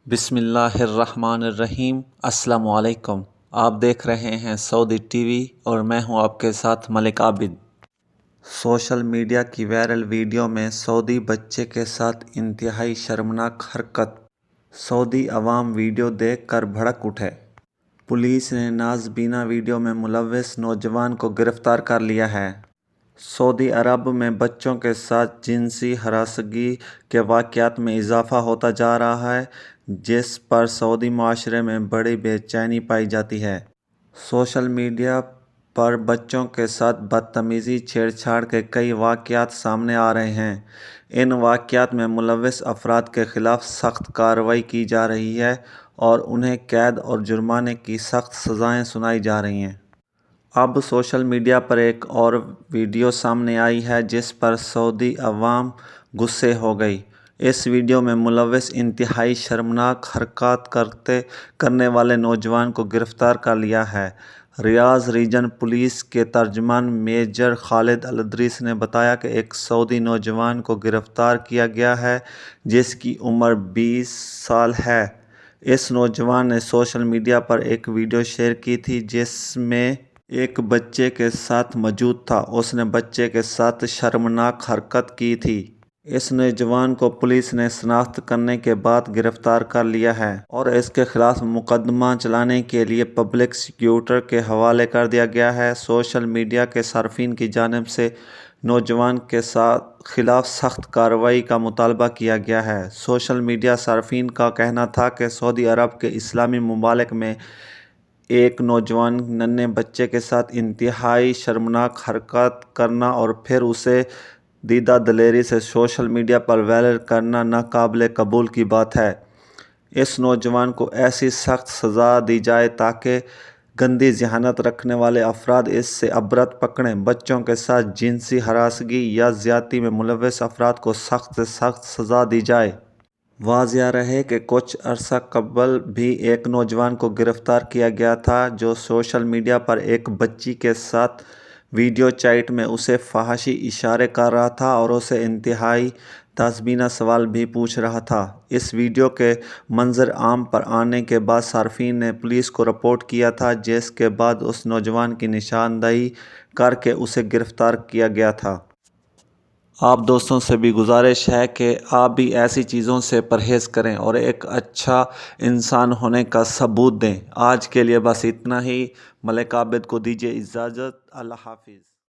بسم اللہ الرحمن الرحیم۔ السلام علیکم۔ آپ دیکھ رہے ہیں سعودی ٹی وی اور میں ہوں آپ کے ساتھ ملک عابد۔ سوشل میڈیا کی وائرل ویڈیو میں سعودی بچے کے ساتھ انتہائی شرمناک حرکت۔ سعودی عوام ویڈیو دیکھ کر بھڑک اٹھے۔ پولیس نے نازبینہ ویڈیو میں ملوث نوجوان کو گرفتار کر لیا ہے۔ سعودی عرب میں بچوں کے ساتھ جنسی ہراسگی کے واقعات میں اضافہ ہوتا جا رہا ہے، جس پر سعودی معاشرے میں بڑی بے چینی پائی جاتی ہے۔ سوشل میڈیا پر بچوں کے ساتھ بدتمیزی، چھیڑ چھاڑ کے کئی واقعات سامنے آ رہے ہیں۔ ان واقعات میں ملوث افراد کے خلاف سخت کارروائی کی جا رہی ہے اور انہیں قید اور جرمانے کی سخت سزائیں سنائی جا رہی ہیں۔ اب سوشل میڈیا پر ایک اور ویڈیو سامنے آئی ہے جس پر سعودی عوام غصے ہو گئی۔ اس ویڈیو میں ملوث انتہائی شرمناک حرکات کرنے والے نوجوان کو گرفتار کر لیا ہے۔ ریاض ریجن پولیس کے ترجمان میجر خالد الادریس نے بتایا کہ ایک سعودی نوجوان کو گرفتار کیا گیا ہے جس کی عمر 20 سال ہے۔ اس نوجوان نے سوشل میڈیا پر ایک ویڈیو شیئر کی تھی جس میں ایک بچے کے ساتھ موجود تھا۔ اس نے بچے کے ساتھ شرمناک حرکت کی تھی۔ اس نوجوان کو پولیس نے شناخت کرنے کے بعد گرفتار کر لیا ہے اور اس کے خلاف مقدمہ چلانے کے لیے پبلک پروسیکیوٹر کے حوالے کر دیا گیا ہے۔ سوشل میڈیا کے صارفین کی جانب سے نوجوان کے خلاف سخت کارروائی کا مطالبہ کیا گیا ہے۔ سوشل میڈیا صارفین کا کہنا تھا کہ سعودی عرب کے اسلامی ممالک میں ایک نوجوان ننھے بچے کے ساتھ انتہائی شرمناک حرکات کرنا اور پھر اسے دیدہ دلیری سے سوشل میڈیا پر وائرل کرنا ناقابل قبول کی بات ہے۔ اس نوجوان کو ایسی سخت سزا دی جائے تاکہ گندی ذہانت رکھنے والے افراد اس سے عبرت پکڑیں۔ بچوں کے ساتھ جنسی ہراسگی یا زیادتی میں ملوث افراد کو سخت سے سخت سزا دی جائے۔ واضح رہے کہ کچھ عرصہ قبل بھی ایک نوجوان کو گرفتار کیا گیا تھا جو سوشل میڈیا پر ایک بچی کے ساتھ ویڈیو چیٹ میں اسے فحاشی اشارے کر رہا تھا اور اسے انتہائی داشبینہ سوال بھی پوچھ رہا تھا۔ اس ویڈیو کے منظر عام پر آنے کے بعد صارفین نے پولیس کو رپورٹ کیا تھا جس کے بعد اس نوجوان کی نشاندہی کر کے اسے گرفتار کیا گیا تھا۔ آپ دوستوں سے بھی گزارش ہے کہ آپ بھی ایسی چیزوں سے پرہیز کریں اور ایک اچھا انسان ہونے کا ثبوت دیں۔ آج کے لیے بس اتنا ہی۔ ملک عابد کو دیجیے اجازت۔ اللہ حافظ۔